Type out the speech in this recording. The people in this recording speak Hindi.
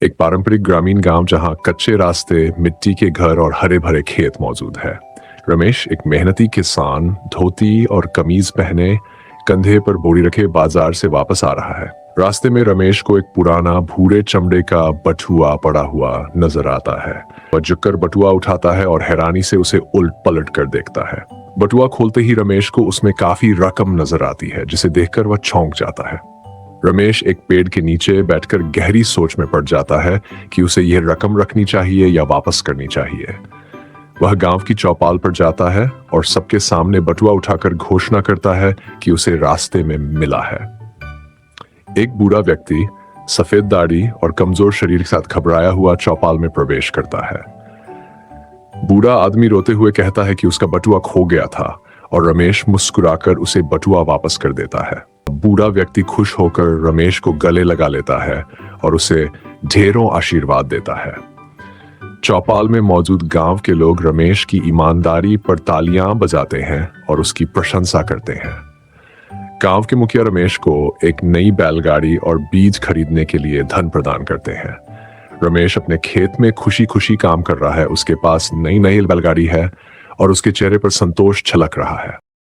एक पारंपरिक ग्रामीण गांव जहां कच्चे रास्ते, मिट्टी के घर और हरे भरे खेत मौजूद है। रमेश एक मेहनती किसान धोती और कमीज पहने कंधे पर बोरी रखे बाजार से वापस आ रहा है। रास्ते में रमेश को एक पुराना भूरे चमड़े का बटुआ पड़ा हुआ नजर आता है। वह झुककर बटुआ उठाता है और हैरानी से उसे उलट पलट कर देखता है। बटुआ खोलते ही रमेश को उसमें काफी रकम नजर आती है, जिसे देखकर वह चौंक जाता है। रमेश एक पेड़ के नीचे बैठकर गहरी सोच में पड़ जाता है कि उसे यह रकम रखनी चाहिए या वापस करनी चाहिए। वह गांव की चौपाल पर जाता है और सबके सामने बटुआ उठाकर घोषणा करता है कि उसे रास्ते में मिला है। एक बूढ़ा व्यक्ति सफेद दाढ़ी और कमजोर शरीर के साथ घबराया हुआ चौपाल में प्रवेश करता है। बूढ़ा आदमी रोते हुए कहता है कि उसका बटुआ खो गया था और रमेश मुस्कुराकर उसे बटुआ वापस कर देता है। बूढ़ा व्यक्ति खुश होकर रमेश को गले लगा लेता है और उसे ढेरों आशीर्वाद देता है। चौपाल में मौजूद गांव के लोग रमेश की ईमानदारी पर तालियां बजाते हैं और उसकी प्रशंसा करते हैं। गांव के मुखिया रमेश को एक नई बैलगाड़ी और बीज खरीदने के लिए धन प्रदान करते हैं। रमेश अपने खेत में खुशी खुशी काम कर रहा है। उसके पास नई बैलगाड़ी है और उसके चेहरे पर संतोष छलक रहा है।